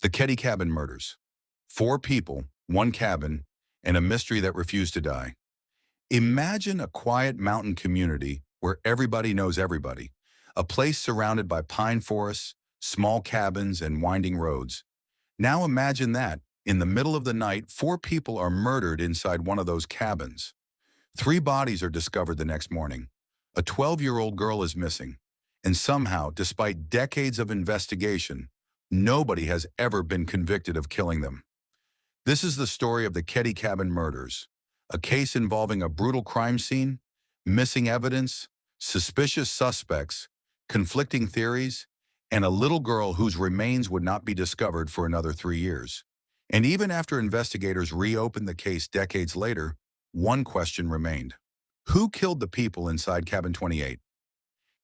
The Keddie Cabin Murders. 4 people, 1 cabin, and a mystery that refused to die. Imagine a quiet mountain community where everybody knows everybody. A place surrounded by pine forests, small cabins, and winding roads. Now imagine that, in the middle of the night, 4 people are murdered inside one of those cabins. 3 bodies are discovered the next morning. A 12-year-old girl is missing. And somehow, despite decades of investigation, nobody has ever been convicted of killing them. This is the story of the Keddie Cabin Murders, a case involving a brutal crime scene, missing evidence, suspicious suspects, conflicting theories, and a little girl whose remains would not be discovered for another 3 years. And even after investigators reopened the case decades later, one question remained. Who killed the people inside Cabin 28?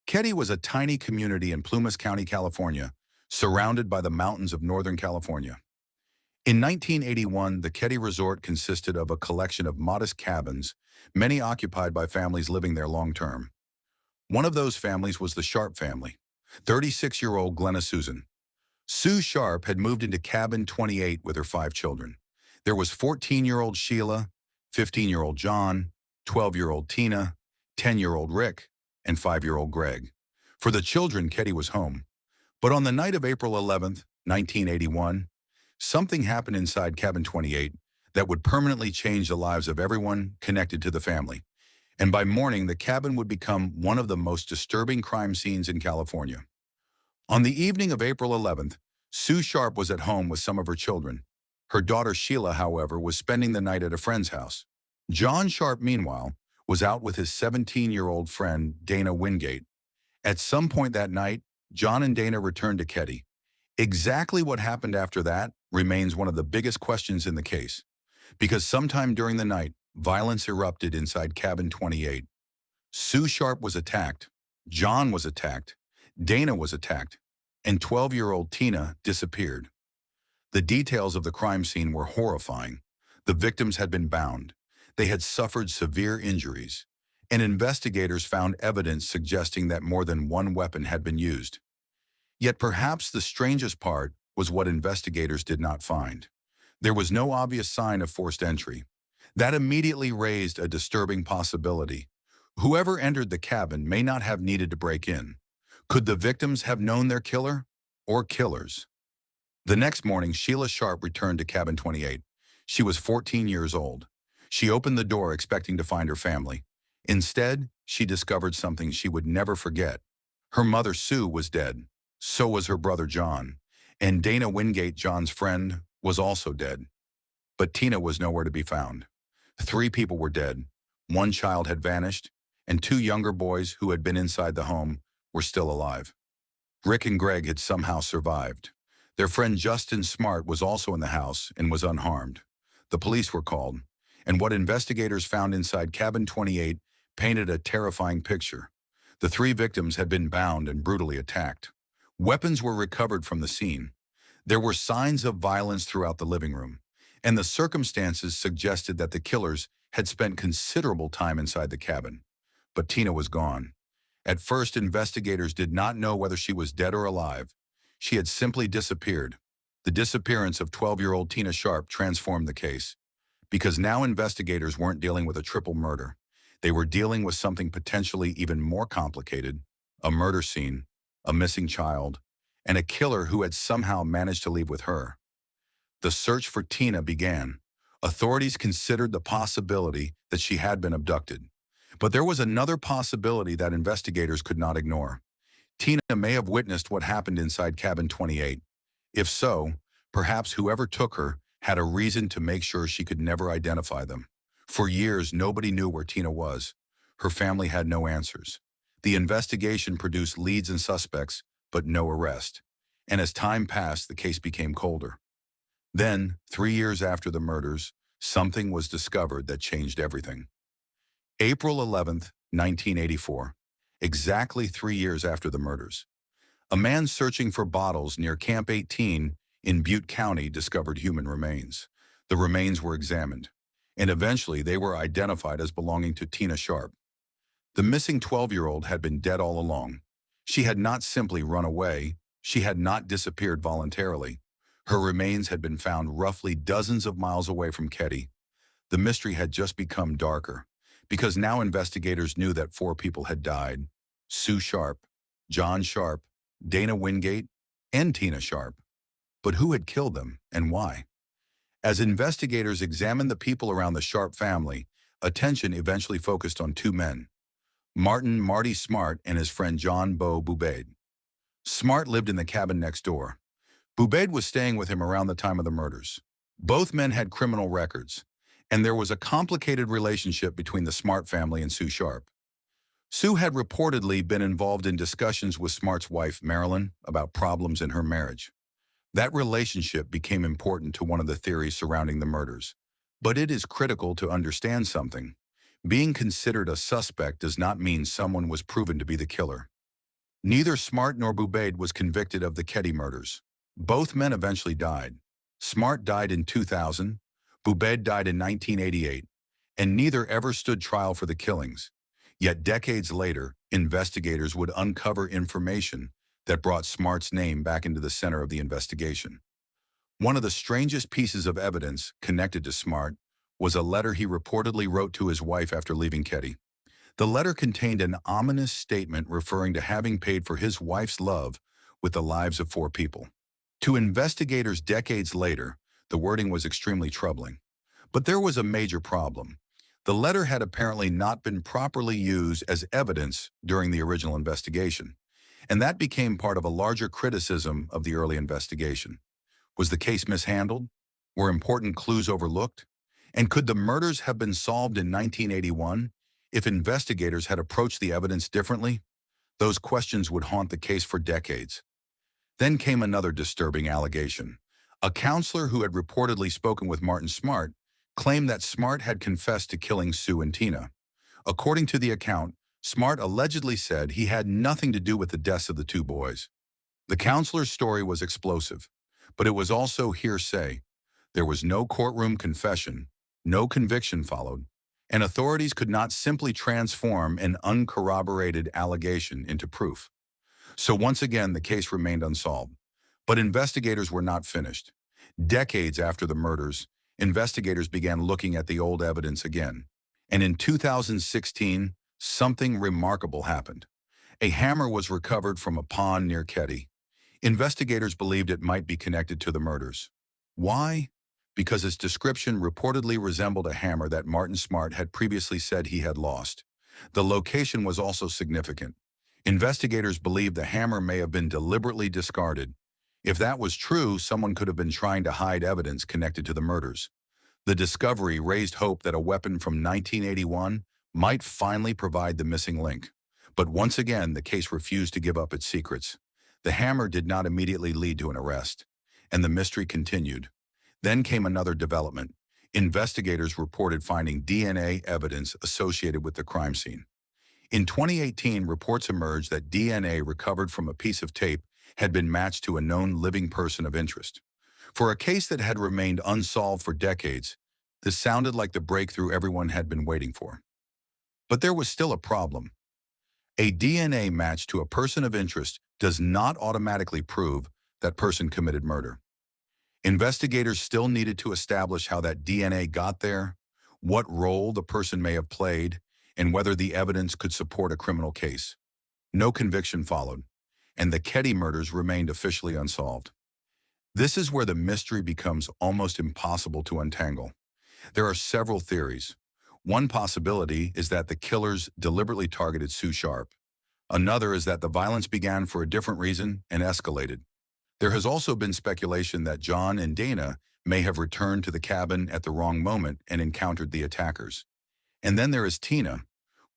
Keddie was a tiny community in Plumas County, California, surrounded by the mountains of Northern California. In 1981, the Keddie Resort consisted of a collection of modest cabins, many occupied by families living there long-term. One of those families was the Sharp family, 36-year-old Glenna Susan. Sue Sharp had moved into Cabin 28 with her 5 children. There was 14-year-old Sheila, 15-year-old John, 12-year-old Tina, 10-year-old Rick, and 5-year-old Greg. For the children, Keddie was home. But on the night of April 11, 1981, something happened inside Cabin 28 that would permanently change the lives of everyone connected to the family. And by morning, the cabin would become one of the most disturbing crime scenes in California. On the evening of April 11th, Sue Sharp was at home with some of her children. Her daughter Sheila, however, was spending the night at a friend's house. John Sharp, meanwhile, was out with his 17-year-old friend, Dana Wingate. At some point that night, John and Dana returned to Keddie. Exactly what happened after that remains one of the biggest questions in the case, because sometime during the night, violence erupted inside Cabin 28. Sue Sharp was attacked, John was attacked, Dana was attacked, and 12-year-old Tina disappeared. The details of the crime scene were horrifying. The victims had been bound. They had suffered severe injuries, and investigators found evidence suggesting that more than one weapon had been used. Yet perhaps the strangest part was what investigators did not find. There was no obvious sign of forced entry. That immediately raised a disturbing possibility. Whoever entered the cabin may not have needed to break in. Could the victims have known their killer or killers? The next morning, Sheila Sharp returned to Cabin 28. She was 14 years old. She opened the door expecting to find her family. Instead, she discovered something she would never forget. Her mother, Sue, was dead. So was her brother, John. And Dana Wingate, John's friend, was also dead. But Tina was nowhere to be found. 3 people were dead. 1 child had vanished, and 2 younger boys who had been inside the home were still alive. Rick and Greg had somehow survived. Their friend Justin Smart was also in the house and was unharmed. The police were called, and what investigators found inside Cabin 28 painted a terrifying picture. The 3 victims had been bound and brutally attacked. Weapons were recovered from the scene. There were signs of violence throughout the living room, and the circumstances suggested that the killers had spent considerable time inside the cabin. But Tina was gone. At first, investigators did not know whether she was dead or alive. She had simply disappeared. The disappearance of 12-year-old Tina Sharp transformed the case, because now investigators weren't dealing with a triple murder. They were dealing with something potentially even more complicated: a murder scene, a missing child, and a killer who had somehow managed to leave with her. The search for Tina began. Authorities considered the possibility that she had been abducted. But there was another possibility that investigators could not ignore. Tina may have witnessed what happened inside Cabin 28. If so, perhaps whoever took her had a reason to make sure she could never identify them. For years, nobody knew where Tina was. Her family had no answers. The investigation produced leads and suspects, but no arrest. And as time passed, the case became colder. Then, 3 years after the murders, something was discovered that changed everything. April 11th, 1984, exactly 3 years after the murders. A man searching for bottles near Camp 18 in Butte County discovered human remains. The remains were examined, and eventually they were identified as belonging to Tina Sharp. The missing 12-year-old had been dead all along. She had not simply run away. She had not disappeared voluntarily. Her remains had been found roughly dozens of miles away from Keddie. The mystery had just become darker, because now investigators knew that 4 people had died: Sue Sharp, John Sharp, Dana Wingate, and Tina Sharp. But who had killed them, and why? As investigators examined the people around the Sharp family, attention eventually focused on 2 men: Marty Smart and his friend John Beau Boubade. Smart lived in the cabin next door. Boubade was staying with him around the time of the murders. Both men had criminal records, and there was a complicated relationship between the Smart family and Sue Sharp. Sue had reportedly been involved in discussions with Smart's wife, Marilyn, about problems in her marriage. That relationship became important to one of the theories surrounding the murders. But it is critical to understand something. Being considered a suspect does not mean someone was proven to be the killer. Neither Smart nor Boubade was convicted of the Keddie murders. Both men eventually died. Smart died in 2000, Boubade died in 1988, and neither ever stood trial for the killings. Yet decades later, investigators would uncover information that brought Smart's name back into the center of the investigation. One of the strangest pieces of evidence connected to Smart was a letter he reportedly wrote to his wife after leaving Keddie. The letter contained an ominous statement referring to having paid for his wife's love with the lives of 4 people. To investigators decades later, the wording was extremely troubling. But there was a major problem. The letter had apparently not been properly used as evidence during the original investigation, and that became part of a larger criticism of the early investigation. Was the case mishandled? Were important clues overlooked? And could the murders have been solved in 1981 if investigators had approached the evidence differently? Those questions would haunt the case for decades. Then came another disturbing allegation. A counselor who had reportedly spoken with Martin Smart claimed that Smart had confessed to killing Sue and Tina. According to the account, Smart allegedly said he had nothing to do with the deaths of the 2 boys. The counselor's story was explosive, but it was also hearsay. There was no courtroom confession, no conviction followed, and authorities could not simply transform an uncorroborated allegation into proof. So once again, the case remained unsolved. But investigators were not finished. Decades after the murders, investigators began looking at the old evidence again. And in 2016, something remarkable happened. A hammer was recovered from a pond near Keddie. Investigators believed it might be connected to the murders. Why? Because its description reportedly resembled a hammer that Martin Smart had previously said he had lost. The location was also significant. Investigators believed the hammer may have been deliberately discarded. If that was true, someone could have been trying to hide evidence connected to the murders. The discovery raised hope that a weapon from 1981 might finally provide the missing link. But once again, the case refused to give up its secrets. The hammer did not immediately lead to an arrest, and the mystery continued. Then came another development. Investigators reported finding DNA evidence associated with the crime scene. In 2018, reports emerged that DNA recovered from a piece of tape had been matched to a known living person of interest. For a case that had remained unsolved for decades, this sounded like the breakthrough everyone had been waiting for. But there was still a problem. A DNA match to a person of interest does not automatically prove that person committed murder. Investigators still needed to establish how that DNA got there, what role the person may have played, and whether the evidence could support a criminal case. No conviction followed, and the Keddie murders remained officially unsolved. This is where the mystery becomes almost impossible to untangle. There are several theories. One possibility is that the killers deliberately targeted Sue Sharp. Another is that the violence began for a different reason and escalated. There has also been speculation that John and Dana may have returned to the cabin at the wrong moment and encountered the attackers. And then there is Tina.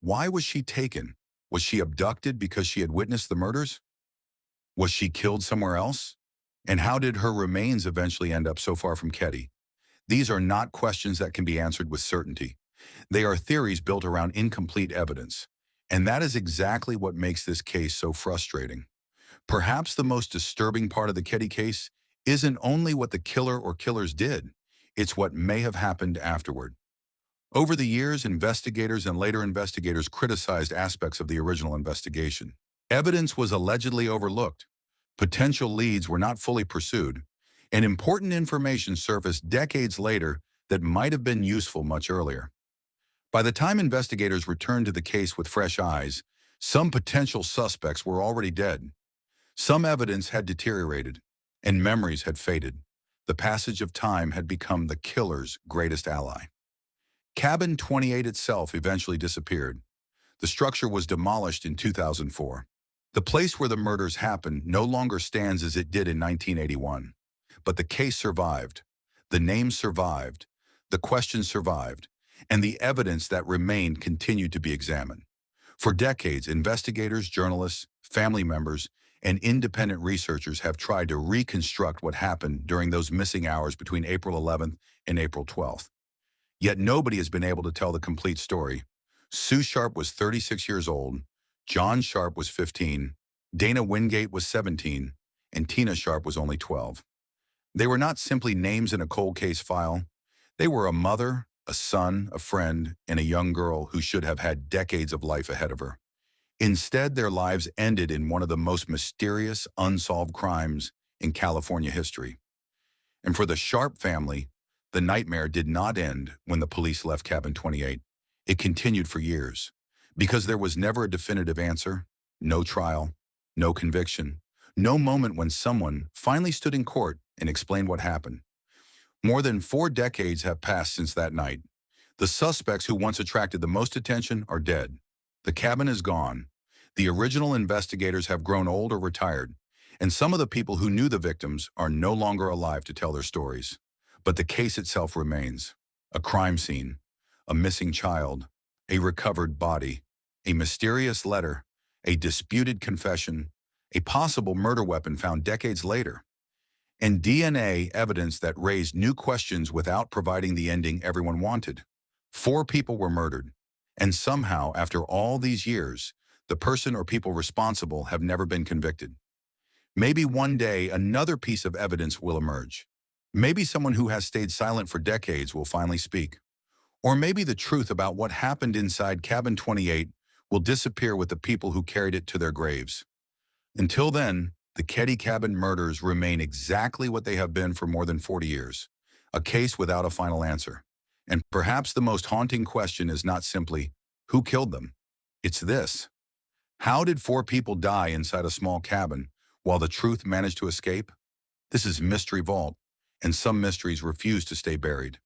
Why was she taken? Was she abducted because she had witnessed the murders? Was she killed somewhere else? And how did her remains eventually end up so far from Keddie? These are not questions that can be answered with certainty. They are theories built around incomplete evidence. And that is exactly what makes this case so frustrating. Perhaps the most disturbing part of the Keddie case isn't only what the killer or killers did, it's what may have happened afterward. Over the years, investigators and later investigators criticized aspects of the original investigation. Evidence was allegedly overlooked. Potential leads were not fully pursued. And important information surfaced decades later that might have been useful much earlier. By the time investigators returned to the case with fresh eyes, some potential suspects were already dead. Some evidence had deteriorated, and memories had faded. The passage of time had become the killer's greatest ally. Cabin 28 itself eventually disappeared. The structure was demolished in 2004. The place where the murders happened no longer stands as it did in 1981. But the case survived. The name survived. The questions survived. And the evidence that remained continued to be examined. For decades, investigators, journalists, family members, and independent researchers have tried to reconstruct what happened during those missing hours between April 11th and April 12th. Yet nobody has been able to tell the complete story. Sue Sharp was 36 years old, John Sharp was 15, Dana Wingate was 17, and Tina Sharp was only 12. They were not simply names in a cold case file. They were a mother, a son, a friend, and a young girl who should have had decades of life ahead of her. Instead, their lives ended in one of the most mysterious, unsolved crimes in California history. And for the Sharp family, the nightmare did not end when the police left Cabin 28. It continued for years, because there was never a definitive answer, no trial, no conviction, no moment when someone finally stood in court and explained what happened. More than 4 decades have passed since that night. The suspects who once attracted the most attention are dead. The cabin is gone. The original investigators have grown old or retired, and some of the people who knew the victims are no longer alive to tell their stories. But the case itself remains. A crime scene, a missing child, a recovered body, a mysterious letter, a disputed confession, a possible murder weapon found decades later, and DNA evidence that raised new questions without providing the ending everyone wanted. 4 people were murdered, and somehow, after all these years, the person or people responsible have never been convicted. Maybe one day another piece of evidence will emerge. Maybe someone who has stayed silent for decades will finally speak. Or maybe the truth about what happened inside Cabin 28 will disappear with the people who carried it to their graves. Until then, the Keddie Cabin Murders remain exactly what they have been for more than 40 years, a case without a final answer. And perhaps the most haunting question is not simply, who killed them? It's this: how did 4 people die inside a small cabin while the truth managed to escape? This is Mystery Vault, and some mysteries refuse to stay buried.